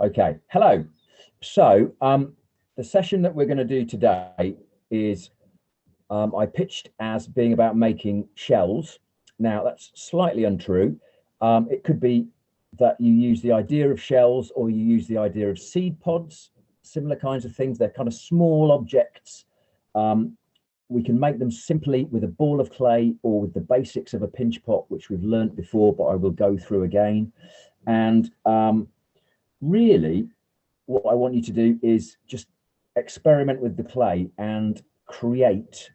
Okay, hello. So the session that we're going to do today is I pitched as being about making shells. Now that's slightly untrue. It could be that you use the idea of shells or you use the idea of seed pods, similar kinds of things. They're kind of small objects. We can make them simply with a ball of clay or with the basics of a pinch pot, which we've learnt before, but I will go through again. And really, what I want you to do is just experiment with the clay and create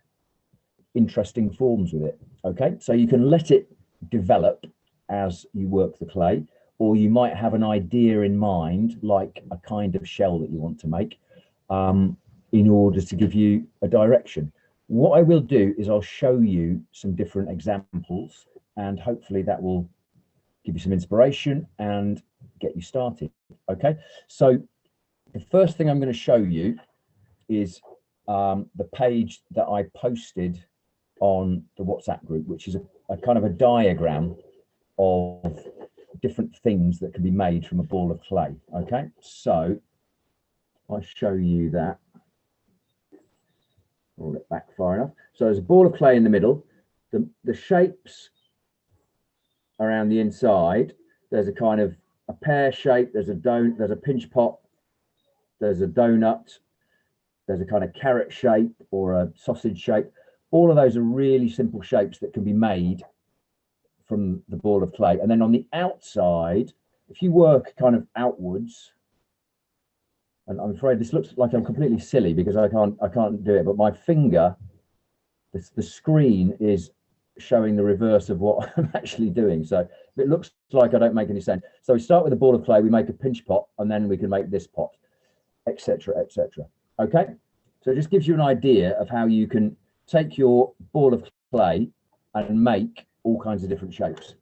interesting forms with it. Okay, so you can let it develop as you work the clay, or you might have an idea in mind, like a kind of shell that you want to make, in order to give you a direction. What I will do is I'll show you some different examples, and hopefully that will give you some inspiration and get you started. Okay, so the first thing I'm going to show you is the page that I posted on the WhatsApp group, which is a kind of a diagram of different things that can be made from a ball of clay. Okay, so I'll show you that. Roll it back far enough. So there's a ball of clay in the middle. The shapes around the inside, there's a kind of a pear shape, there's a pinch pot, there's a donut, there's a kind of carrot shape or a sausage shape. All of those are really simple shapes that can be made from the ball of clay. And then on the outside, if you work kind of outwards, and I'm afraid this looks like I'm completely silly because I can't do it, but my finger, the screen is showing the reverse of what I'm actually doing. So it looks like I don't make any sense. So we start with a ball of clay, we make a pinch pot, and then we can make this pot, etc., etc. Okay, so it just gives you an idea of how you can take your ball of clay and make all kinds of different shapes.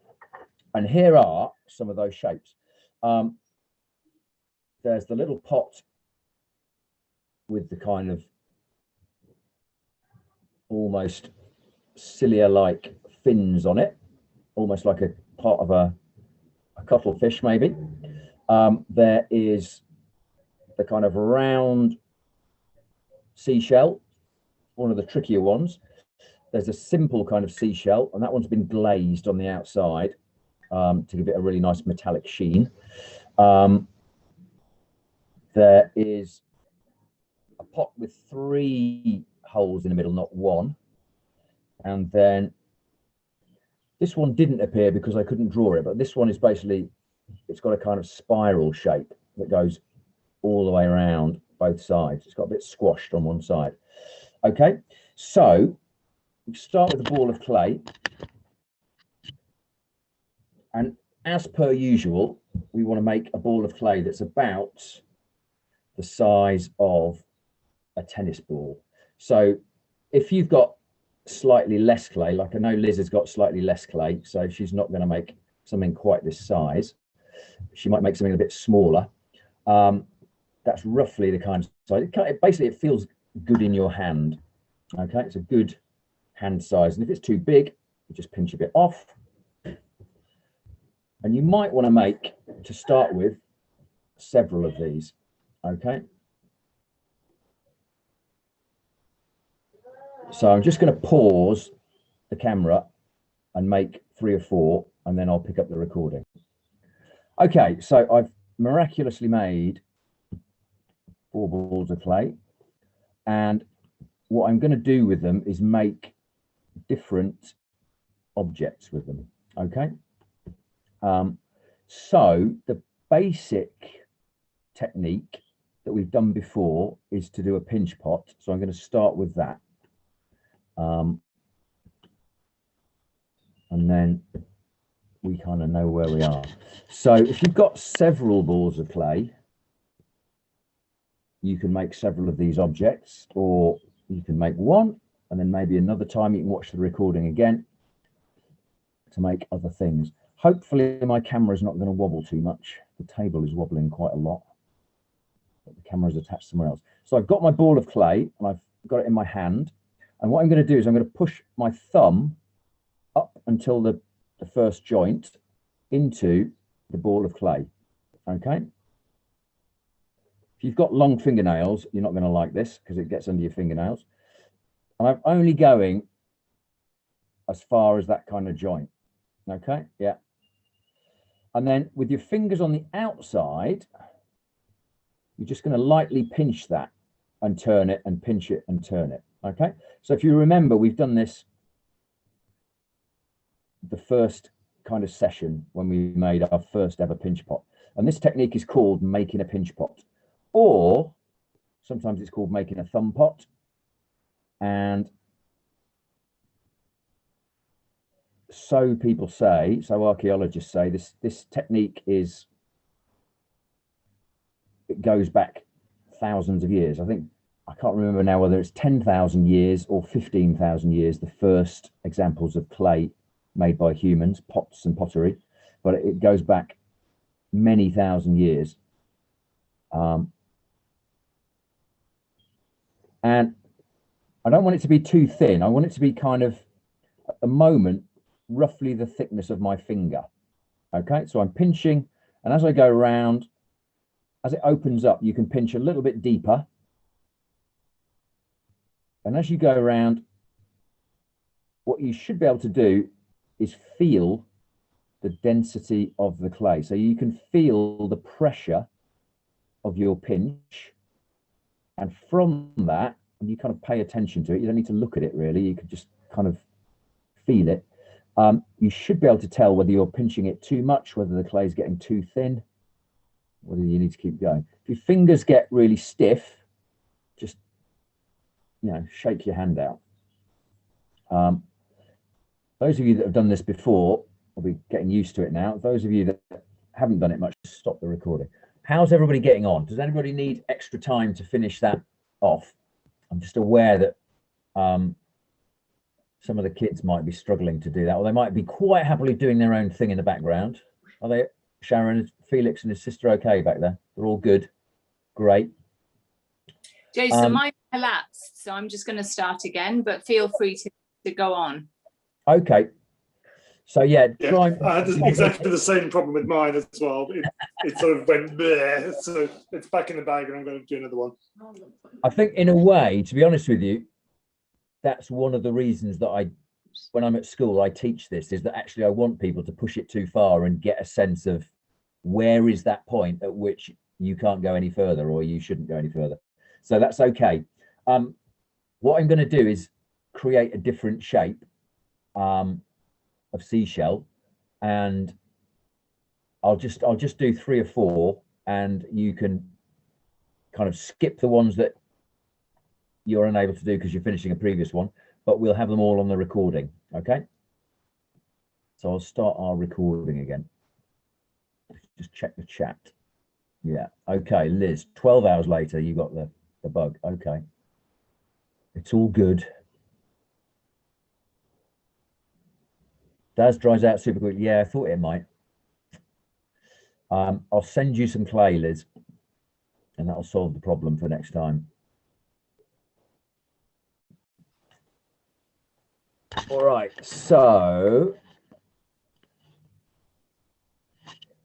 And here are some of those shapes. There's the little pot with the kind of almost cilia-like fins on it, almost like a part of a cuttlefish maybe. There is the kind of round seashell, one of the trickier ones. There's a simple kind of seashell, and that one's been glazed on the outside to give it a really nice metallic sheen. There is a pot with 3 holes in the middle, not 1. And then this one didn't appear because I couldn't draw it, but this one is basically, it's got a kind of spiral shape that goes all the way around both sides. It's got a bit squashed on one side. Okay, so we start with a ball of clay, and as per usual, we want to make a ball of clay that's about the size of a tennis ball. So if you've got slightly less clay, like I know Liz has got slightly less clay, so she's not going to make something quite this size. She might make something a bit smaller. That's roughly the kind of size. Basically, it feels good in your hand. Okay, it's a good hand size, and if it's too big, you just pinch a bit off. And you might want to make, to start with, several of these. Okay, so I'm just going to pause the camera and make 3 or 4, and then I'll pick up the recording. Okay, so I've miraculously made 4 balls of clay, and what I'm going to do with them is make different objects with them. Okay, so the basic technique that we've done before is to do a pinch pot, so I'm going to start with that, and then we kind of know where we are. So if you've got several balls of clay, you can make several of these objects, or you can make one, and then maybe another time you can watch the recording again to make other things. Hopefully my camera is not going to wobble too much. The table is wobbling quite a lot, but the camera is attached somewhere else. So I've got my ball of clay, and I've got it in my hand, and what I'm going to do is I'm going to push my thumb up until the first joint into the ball of clay. Okay, If you've got long fingernails, you're not going to like this because it gets under your fingernails. And I'm only going as far as that kind of joint. Okay, yeah. And then with your fingers on the outside, you're just going to lightly pinch that and turn it and pinch it and turn it. Okay, so if you remember, we've done this the first kind of session when we made our first ever pinch pot. And this technique is called making a pinch pot, or sometimes it's called making a thumb pot. And so people say, so archaeologists say, this technique it goes back thousands of years. I can't remember now whether it's 10,000 years or 15,000 years, the first examples of clay made by humans, pots and pottery, but it goes back many thousand years. And I don't want it to be too thin. I want it to be kind of, at the moment, roughly the thickness of my finger. Okay, so I'm pinching, and as I go around, as it opens up, you can pinch a little bit deeper. And as you go around, what you should be able to do is feel the density of the clay. So you can feel the pressure of your pinch. And from that, and you kind of pay attention to it, you don't need to look at it really, you can just kind of feel it. You should be able to tell whether you're pinching it too much, whether the clay is getting too thin, whether you need to keep going. If your fingers get really stiff, just, you know, shake your hand out. Those of you that have done this before will be getting used to it now. Those of you that haven't done it much, stop the recording. How's everybody getting on? Does anybody need extra time to finish that off? I'm just aware that some of the kids might be struggling to do that, or they might be quite happily doing their own thing in the background. Are they, Sharon, Felix and his sister okay back there? They're all good. Great. Jason, mine collapsed, so I'm just going to start again, but feel free to go on. Okay. So yeah, I had exactly the same problem with mine as well. It sort of went there, so it's back in the bag, and I'm going to do another one. I think, in a way, to be honest with you, that's one of the reasons that when I'm at school, I teach this, is that actually I want people to push it too far and get a sense of where is that point at which you can't go any further or you shouldn't go any further. So that's okay. What I'm going to do is create a different shape of seashell, and I'll just do 3 or 4, and you can kind of skip the ones that you're unable to do because you're finishing a previous one, but we'll have them all on the recording. Okay, so I'll start our recording again. Just check the chat. Yeah, okay, Liz, 12 hours later you got the bug. Okay, it's all good. Daz dries out super quickly. Yeah, I thought it might. I'll send you some clay, Liz, and that'll solve the problem for next time. All right, so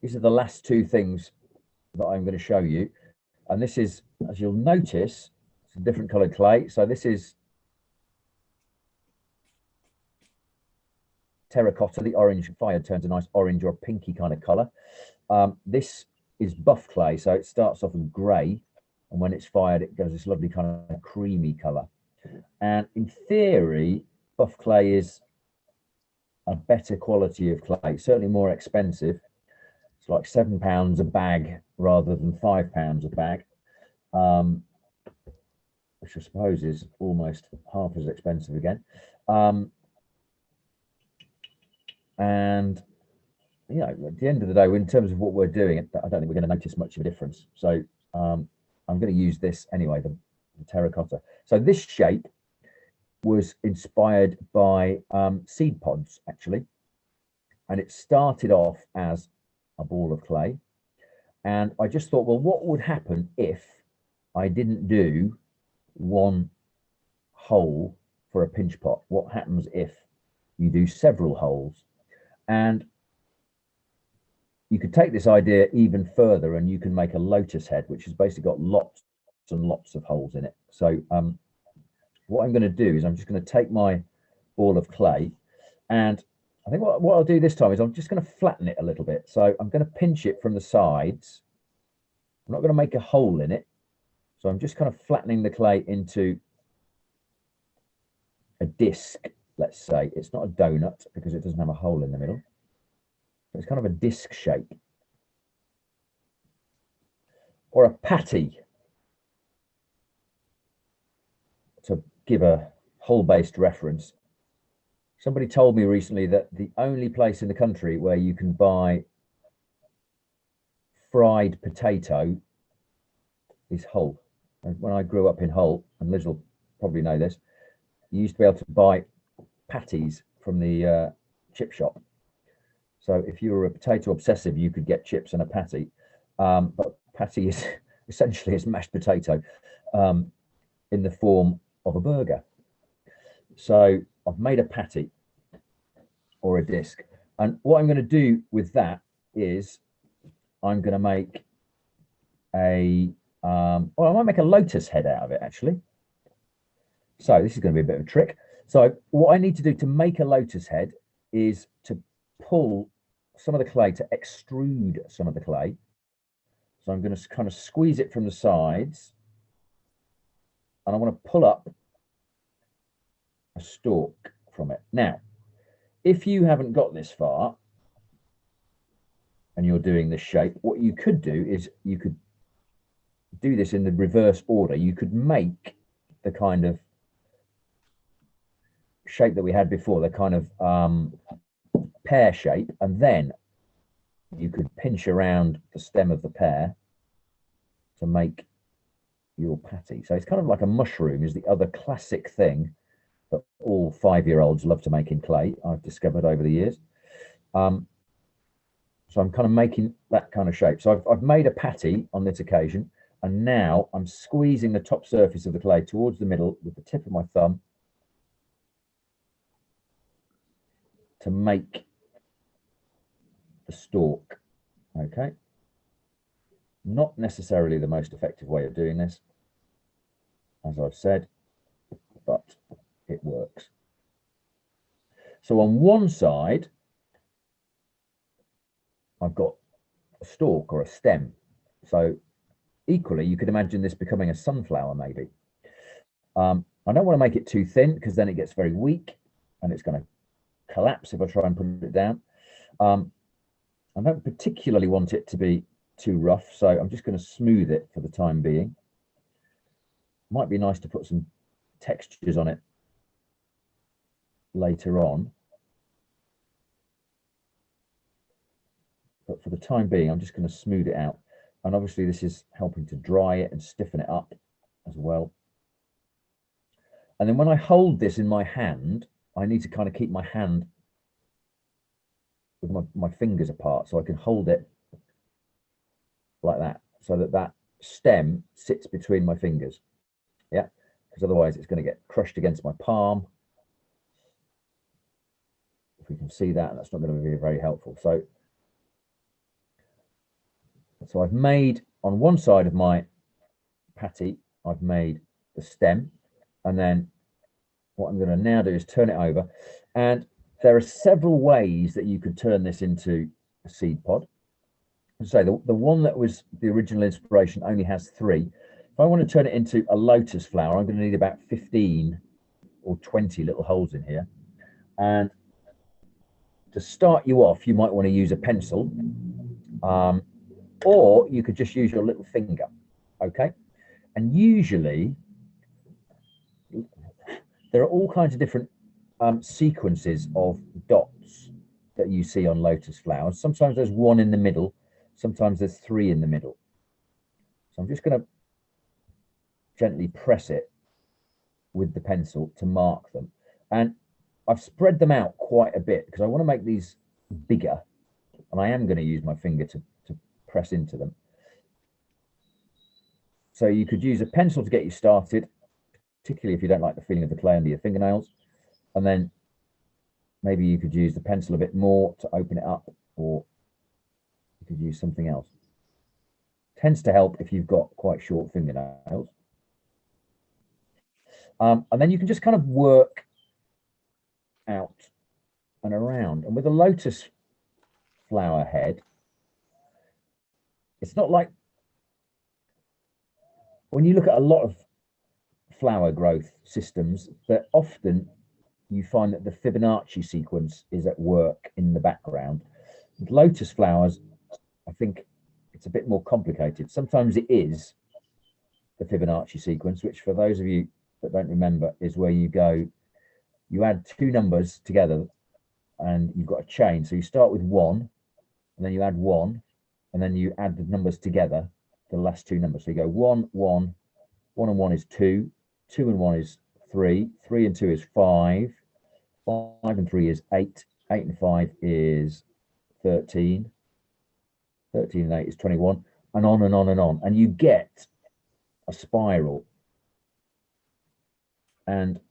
these are the last 2 things that I'm going to show you. And this is, as you'll notice, it's a different colored clay. So this is terracotta. The orange fire turns a nice orange or pinky kind of color. This is buff clay, so it starts off in gray, and when it's fired it goes this lovely kind of creamy color. And in theory, buff clay is a better quality of clay, certainly more expensive. It's like £7 a bag rather than £5 a bag, which I suppose is almost half as expensive again. And you know, at the end of the day, in terms of what we're doing, I don't think we're going to notice much of a difference. So I'm going to use this anyway, the terracotta. So this shape was inspired by seed pods, actually, and it started off as a ball of clay. And I just thought, well, what would happen if I didn't do 1 hole for a pinch pot? What happens if you do several holes? And you could take this idea even further and you can make a lotus head, which has basically got lots and lots of holes in it. So what I'm going to do is I'm just going to take my ball of clay, and I think what I'll do this time is I'm just going to flatten it a little bit. So I'm going to pinch it from the sides. I'm not going to make a hole in it. So I'm just kind of flattening the clay into a disc, let's say. It's not a donut because it doesn't have a hole in the middle. It's kind of a disc shape. Or a patty, to give a hole-based reference. Somebody told me recently that the only place in the country where you can buy fried potato is Hull. And when I grew up in Hull, and Liz will probably know this, you used to be able to buy patties from the chip shop. So if you were a potato obsessive, you could get chips and a patty. But patty is essentially it's mashed potato in the form of a burger. So I've made a patty or a disc. And what I'm going to do with that is I'm going to make a, well, I might make a lotus head out of it, actually. So this is going to be a bit of a trick. So what I need to do to make a lotus head is to pull some of the clay, to extrude some of the clay. So I'm going to kind of squeeze it from the sides, and I want to pull up a stalk from it. Now, if you haven't got this far and you're doing this shape, what you could do is you could do this in the reverse order. You could make the kind of shape that we had before, the kind of pear shape, and then you could pinch around the stem of the pear to make your patty. So it's kind of like a mushroom is the other classic thing that all 5-year-olds love to make in clay, I've discovered over the years. So I'm kind of making that kind of shape. So I've made a patty on this occasion, and now I'm squeezing the top surface of the clay towards the middle with the tip of my thumb to make the stalk. Okay. Not necessarily the most effective way of doing this, as I've said, but it works. So on one side, I've got a stalk or a stem. So equally, you could imagine this becoming a sunflower, maybe. I don't want to make it too thin because then it gets very weak and it's going to collapse if I try and put it down. I don't particularly want it to be too rough, so I'm just going to smooth it for the time being. Might be nice to put some textures on it later on, but for the time being I'm just going to smooth it out, and obviously this is helping to dry it and stiffen it up as well. And then when I hold this in my hand, I need to kind of keep my hand with my fingers apart, so I can hold it like that, so that that stem sits between my fingers. Yeah, because otherwise it's going to get crushed against my palm. If we can see that, that's not going to be very helpful. So I've made on one side of my patty, I've made the stem, and then what I'm going to now do is turn it over. And there are several ways that you could turn this into a seed pod. So the one that was the original inspiration only has 3. If I want to turn it into a lotus flower, I'm going to need about 15 or 20 little holes in here. And to start you off, you might want to use a pencil, or you could just use your little finger. Okay. And usually there are all kinds of different sequences of dots that you see on lotus flowers. Sometimes there's 1 in the middle, sometimes there's 3 in the middle. So I'm just going to gently press it with the pencil to mark them. And I've spread them out quite a bit because I want to make these bigger, and I am going to use my finger to press into them. So you could use a pencil to get you started, particularly if you don't like the feeling of the clay under your fingernails. And then maybe you could use the pencil a bit more to open it up, or You could use something else. Tends to help if you've got quite short fingernails. And then you can just kind of work out and around. And with a lotus flower head, it's not like when you look at a lot of flower growth systems, that often you find that the Fibonacci sequence is at work in the background. With lotus flowers, I think it's a bit more complicated. Sometimes it is the Fibonacci sequence, which for those of you that don't remember is where you go, you add two numbers together and you've got a chain. So you start with 1 and then you add 1 and then you add the numbers together, the last two numbers. So you go 1, 1, 1 and 1 is 2, 2 and 1 is 3, 3 and 2 is 5, 5 and 3 is 8, 8 and 5 is 13, 13 and 8 is 21, and on and on and on. And you get a spiral. And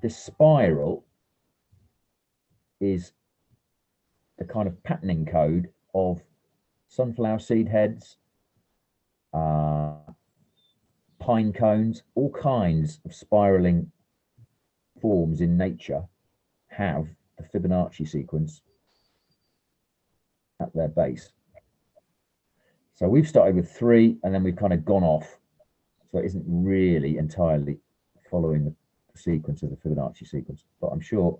this spiral is the kind of patterning code of sunflower seed heads, pine cones, all kinds of spiraling forms in nature have the Fibonacci sequence at their base. So we've started with 3 and then we've kind of gone off. So it isn't really entirely following the sequence of the Fibonacci sequence, but I'm sure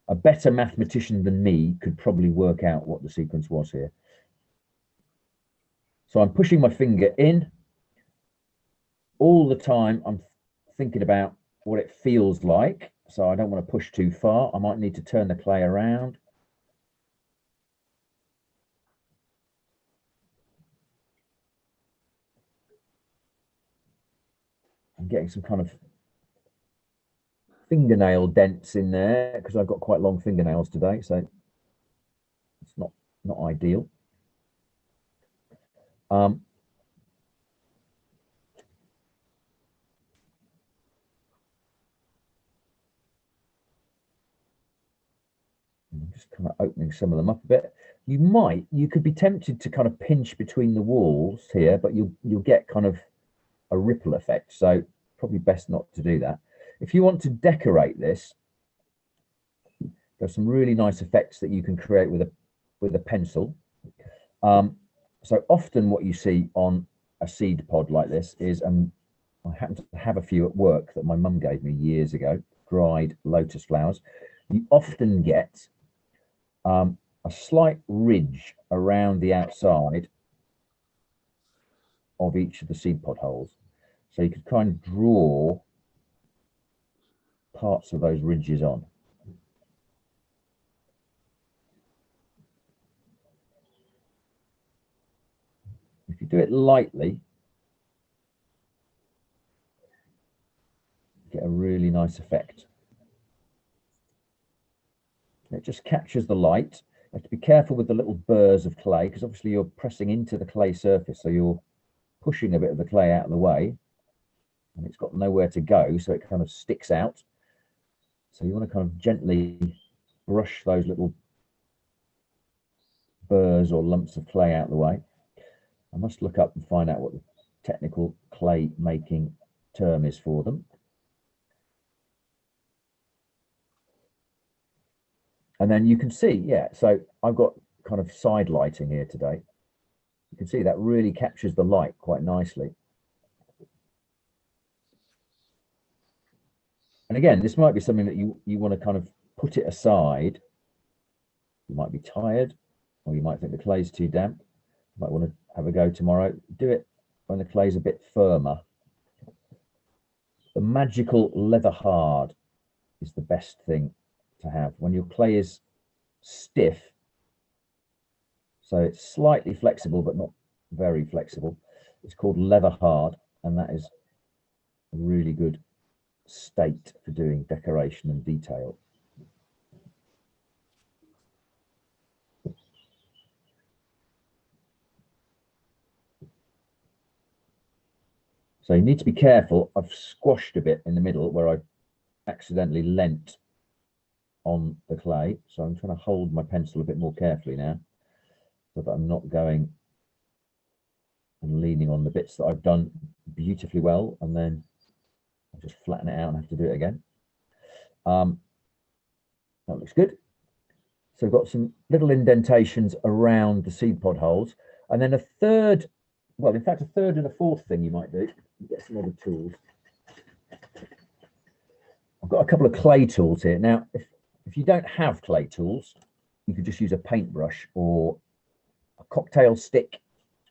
a better mathematician than me could probably work out what the sequence was here. So I'm pushing my finger in. All the time I'm thinking about what it feels like. So I don't want to push too far. I might need to turn the clay around. I'm getting some kind of fingernail dents in there because I've got quite long fingernails today, so it's not ideal. I'm just kind of opening some of them up a bit. You could be tempted to kind of pinch between the walls here, but you'll get kind of a ripple effect, so probably best not to do that. If you want to decorate this, there's some really nice effects that you can create with a pencil. So often what you see on a seed pod like this is, I happen to have a few at work that my mum gave me years ago, dried lotus flowers. You often get a slight ridge around the outside of each of the seed pod holes. So you could kind of draw parts of those ridges on. If you do it lightly, you get a really nice effect. It just captures the light. You have to be careful with the little burrs of clay because obviously you're pressing into the clay surface, so you're pushing a bit of the clay out of the way and it's got nowhere to go, so it kind of sticks out. So you want to kind of gently brush those little burrs or lumps of clay out of the way. I must look up and find out what the technical clay making term is for them. And then you can see, yeah, so I've got kind of side lighting here today. You can see that really captures the light quite nicely. And again, this might be something that you want to kind of put it aside. You might be tired, or you might think the clay's too damp. You might want to have a go tomorrow. Do it when the clay's a bit firmer. The magical leather hard is the best thing to have. When your clay is stiff, so it's slightly flexible but not very flexible, it's called leather hard, and that is a really good state for doing decoration and detail. So you need to be careful. I've squashed a bit in the middle where I accidentally leant on the clay, so I'm trying to hold my pencil a bit more carefully now. so that I'm not going and leaning on the bits that I've done beautifully well, and then I'll just flatten it out and have to do it again. That looks good. So we've got some little indentations around the seed pod holes, and then a third, well, in fact, a third and a fourth thing you might do, get some other tools. I've got a couple of clay tools here. Now, if you don't have clay tools, you could just use a paintbrush or a cocktail stick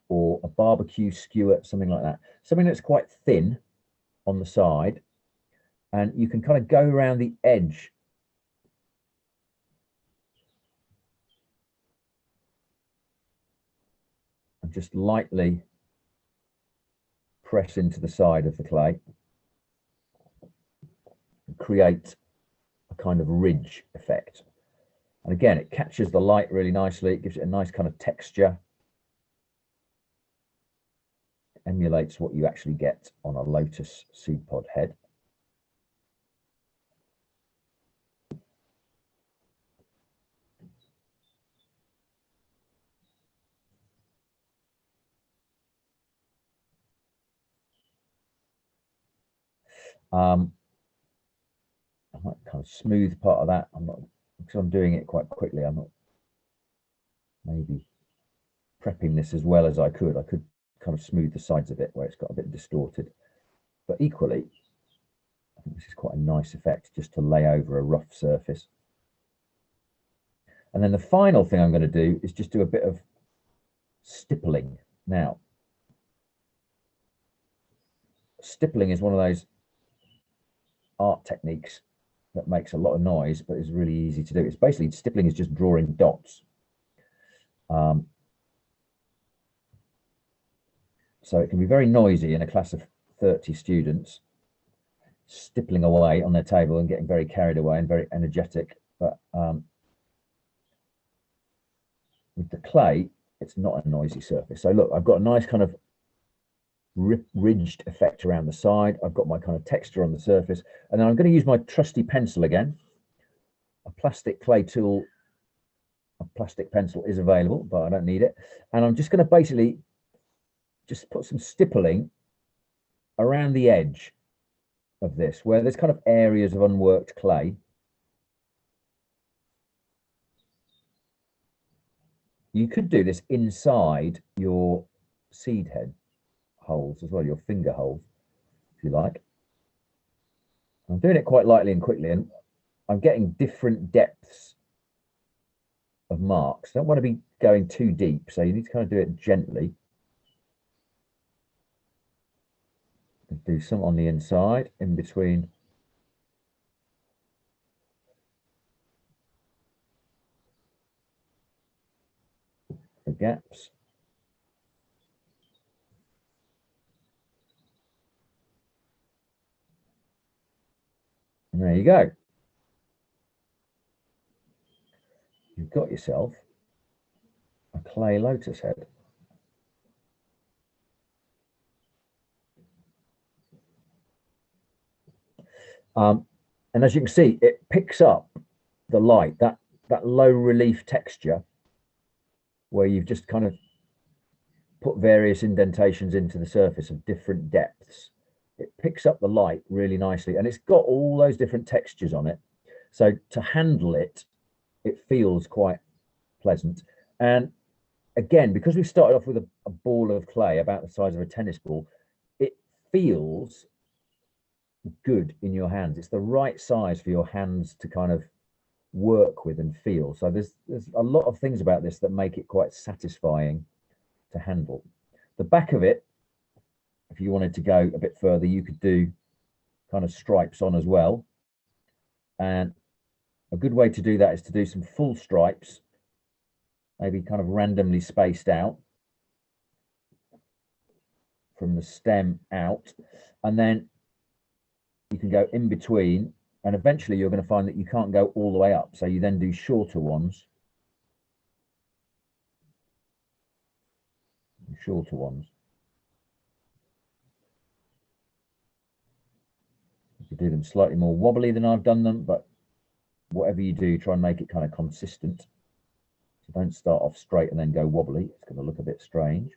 or a barbecue skewer, something like that. Something that's quite thin on the side, and you can kind of go around the edge and just lightly press into the side of the clay and create a kind of ridge effect. And again, it catches the light really nicely. It gives it a nice kind of texture. It emulates what you actually get on a Lotus seed pod head. I might kind of smooth part of that. I'm not, because I'm doing it quite quickly. I'm not maybe prepping this as well as I could. I could kind of smooth the sides of it where it's got a bit distorted. But equally, I think this is quite a nice effect just to lay over a rough surface. And then the final thing I'm going to do is just do a bit of stippling. Now, stippling is one of those art techniques that makes a lot of noise but is really easy to do. It's basically, stippling is just drawing dots. So it can be very noisy in a class of 30 students, stippling away on their table and getting very carried away and very energetic. But with the clay, it's not a noisy surface. So look, I've got a nice kind of ridged effect around the side. I've got my kind of texture on the surface, and then I'm going to use my trusty pencil again. A plastic clay tool, a plastic pencil is available, but I don't need it. And I'm just going to basically just put some stippling around the edge of this, where there's kind of areas of unworked clay. You could do this inside your seed head holes as well, your finger holes, if you like. I'm doing it quite lightly and quickly, and I'm getting different depths of marks. I don't want to be going too deep, so you need to kind of do it gently. Do some on the inside, in between the gaps. And there you go. You've got yourself a clay lotus head. And as you can see, it picks up the light, that low relief texture where you've just kind of put various indentations into the surface of different depths. It picks up the light really nicely, and it's got all those different textures on it. So to handle it, it feels quite pleasant. And again, because we've started off with a ball of clay about the size of a tennis ball, it feels good in your hands. It's the right size for your hands to kind of work with and feel. So there's a lot of things about this that make it quite satisfying to handle. The back of it, if you wanted to go a bit further, you could do kind of stripes on as well. And a good way to do that is to do some full stripes, maybe kind of randomly spaced out from the stem out, and then you can go in between, and eventually you're going to find that you can't go all the way up. So you then do shorter ones, and shorter ones. You could do them slightly more wobbly than I've done them, but whatever you do, try and make it kind of consistent. So don't start off straight and then go wobbly. It's going to look a bit strange.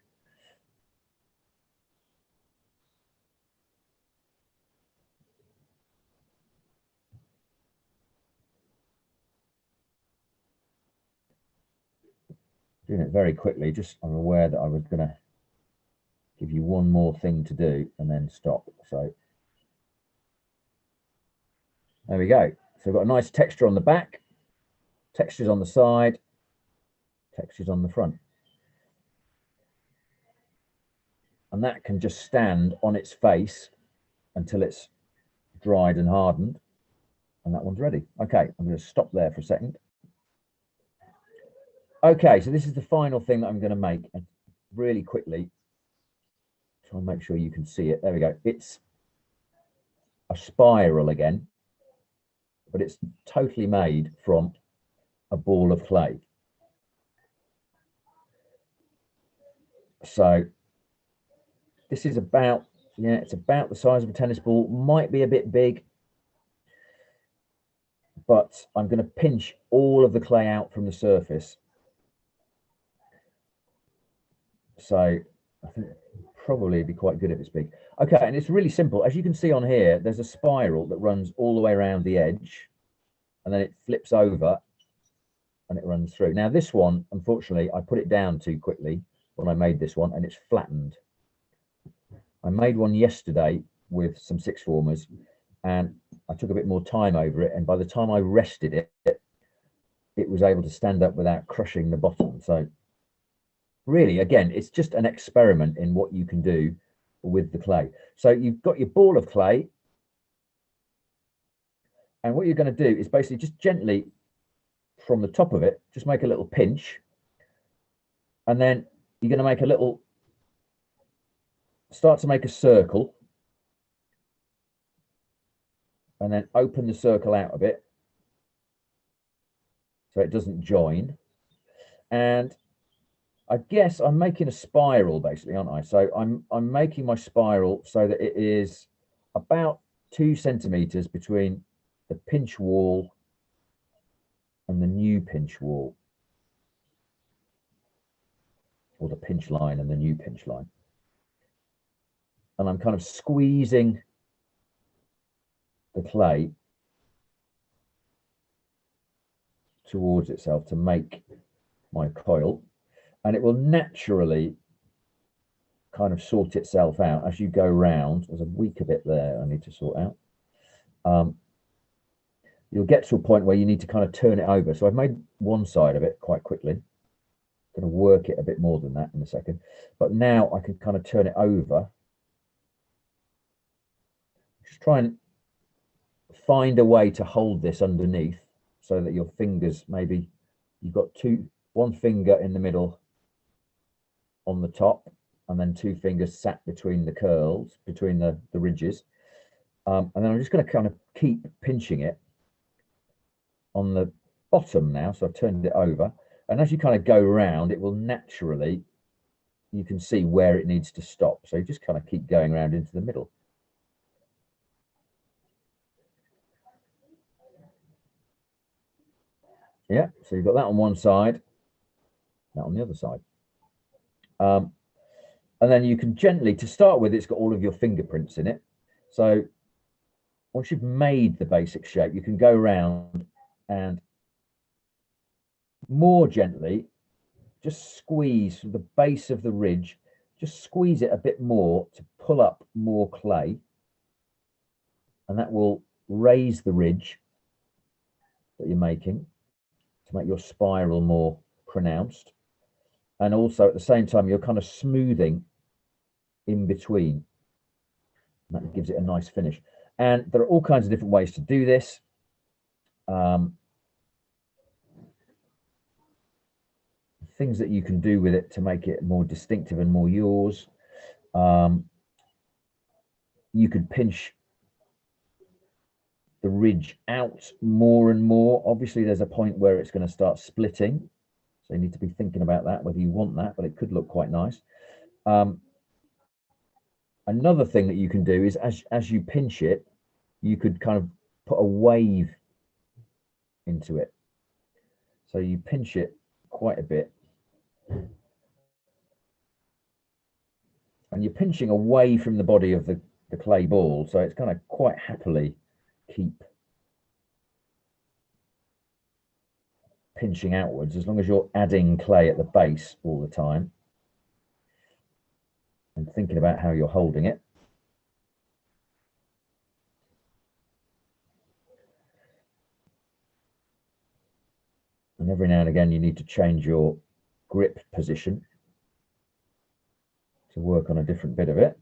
Doing it very quickly, just I'm aware that I was going to give you one more thing to do and then stop. So there we go. So we've got a nice texture on the back, textures on the side, textures on the front. And that can just stand on its face until it's dried and hardened. And that one's ready. Okay, I'm going to stop there for a second. Okay, so this is the final thing that I'm going to make really quickly. Try and make sure you can see it. There we go. It's a spiral again, but it's totally made from a ball of clay. So this is about, yeah, it's about the size of a tennis ball, might be a bit big, but I'm going to pinch all of the clay out from the surface. So I think probably it'd be quite good if it's big. Okay, and it's really simple. As you can see on here, there's a spiral that runs all the way around the edge, and then it flips over and it runs through. Now this one, unfortunately, I put it down too quickly when I made this one, and it's flattened. I made one yesterday with some sixth formers, and I took a bit more time over it, and by the time I rested it, it was able to stand up without crushing the bottom. So really, again, it's just an experiment in what you can do with the clay. So you've got your ball of clay, and what you're going to do is basically just gently from the top of it, just make a little pinch, and then you're going to make a little, start to make a circle, and then open the circle out a bit so it doesn't join. And I guess I'm making a spiral basically, aren't I? So I'm making my spiral so that it is about 2 centimeters between the pinch wall and the new pinch wall, or the pinch line and the new pinch line. And I'm kind of squeezing the clay towards itself to make my coil, and it will naturally kind of sort itself out as you go round. There's a weaker bit there I need to sort out. You'll get to a point where you need to kind of turn it over. So I've made one side of it quite quickly. I'm going to work it a bit more than that in a second, but now I can kind of turn it over. Just try and find a way to hold this underneath so that your fingers, maybe you've got one finger in the middle on the top, and then 2 fingers sat between the curls, between the ridges. And then I'm just going to kind of keep pinching it on the bottom now. So I've turned it over, and as you kind of go around, it will naturally, you can see where it needs to stop. So you just kind of keep going around into the middle. Yeah, so you've got that on one side, that on the other side. And then you can gently, to start with, it's got all of your fingerprints in it. So once you've made the basic shape, you can go around and more gently just squeeze from the base of the ridge, just squeeze it a bit more to pull up more clay, and that will raise the ridge that you're making to make your spiral more pronounced. And also at the same time, you're kind of smoothing in between. And that gives it a nice finish. And there are all kinds of different ways to do this. Things that you can do with it to make it more distinctive and more yours. You could pinch the ridge out more and more. Obviously, there's a point where it's going to start splitting. So you need to be thinking about that, whether you want that, but it could look quite nice. Another thing that you can do is as you pinch it, you could kind of put a wave into it. So you pinch it quite a bit. And you're pinching away from the body of the clay ball, so it's going to quite happily keep pinching outwards as long as you're adding clay at the base all the time and thinking about how you're holding it. And every now and again you need to change your grip position to work on a different bit of it.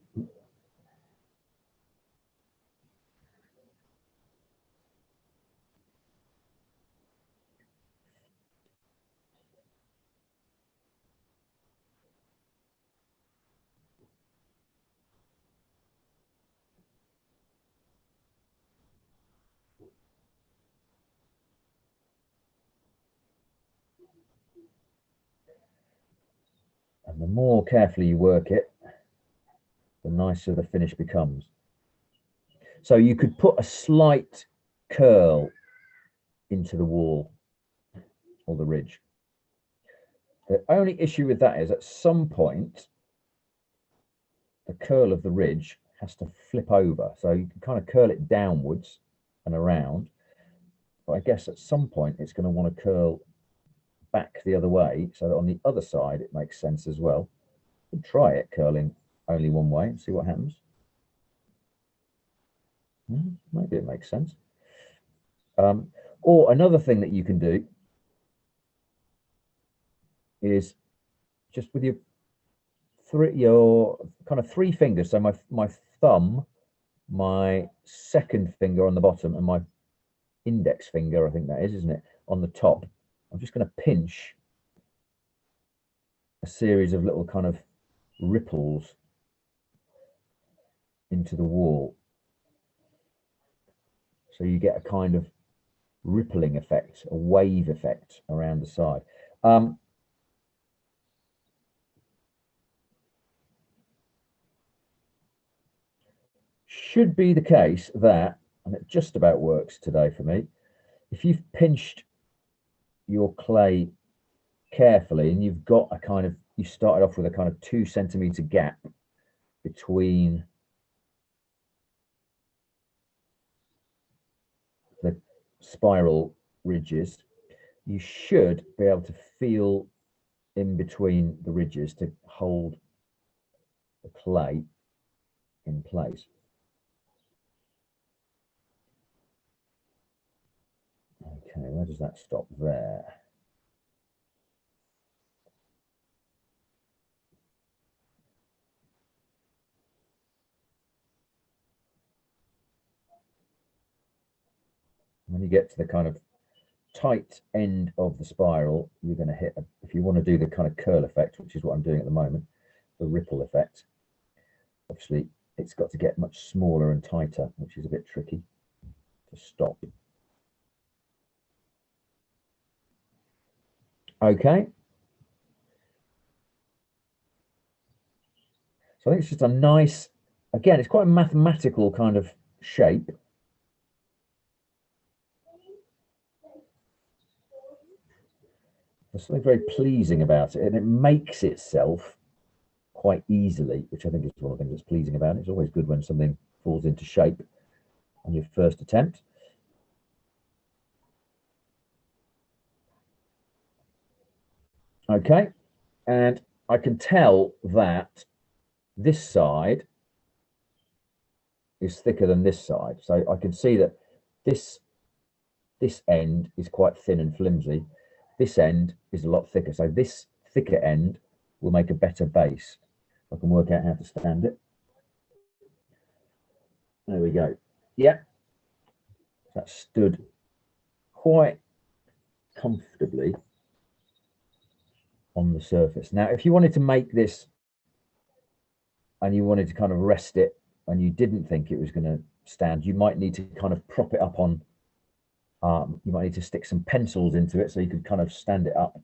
And the more carefully you work it, the nicer the finish becomes. So you could put a slight curl into the wall or the ridge. The only issue with that is at some point, the curl of the ridge has to flip over. So you can kind of curl it downwards and around. But I guess at some point it's going to want to curl back the other way so that on the other side it makes sense as well. We'll try it curling only one way and see what happens. Maybe it makes sense. Or another thing that you can do is just with your kind of three fingers. So my thumb, my second finger on the bottom, and my index finger, I think that is, isn't it, on the top. I'm just going to pinch a series of little kind of ripples into the wall. So you get a kind of rippling effect, a wave effect around the side. Should be the case that, and it just about works today for me, if you've pinched your clay carefully and you've got a kind of, you started off with a kind of 2 centimeter gap between the spiral ridges, you should be able to feel in between the ridges to hold the clay in place. Okay, where does that stop there? When you get to the kind of tight end of the spiral, you're going to hit, if you want to do the kind of curl effect, which is what I'm doing at the moment, the ripple effect, obviously it's got to get much smaller and tighter, which is a bit tricky to stop. Okay. So I think it's just a nice, again, it's quite a mathematical kind of shape. There's something very pleasing about it, and it makes itself quite easily, which I think is one of the things that's pleasing about it. It's always good when something falls into shape on your first attempt. Okay, and I can tell that this side is thicker than this side. So I can see that this end is quite thin and flimsy. This end is a lot thicker. So this thicker end will make a better base. I can work out how to stand it. There we go. Yeah, that stood quite comfortably on the surface. Now, if you wanted to make this and you wanted to kind of rest it and you didn't think it was going to stand, you might need to kind of prop it up on, you might need to stick some pencils into it so you could kind of stand it up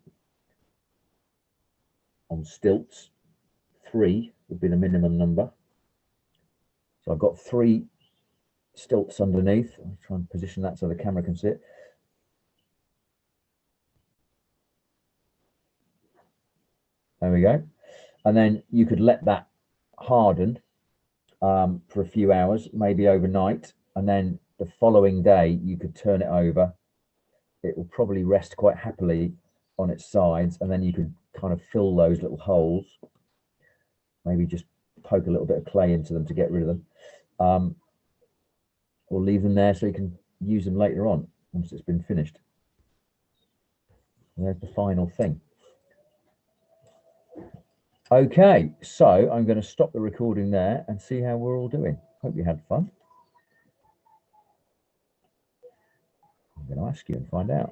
on stilts. 3 would be the minimum number. So I've got 3 stilts underneath. I'll try and position that so the camera can see it. There we go. And then you could let that harden for a few hours, maybe overnight. And then the following day, you could turn it over. It will probably rest quite happily on its sides. And then you could kind of fill those little holes. Maybe just poke a little bit of clay into them to get rid of them. Or leave them there so you can use them later on once it's been finished. And there's the final thing. Okay, so I'm going to stop the recording there and see how we're all doing. Hope you had fun. I'm going to ask you and find out.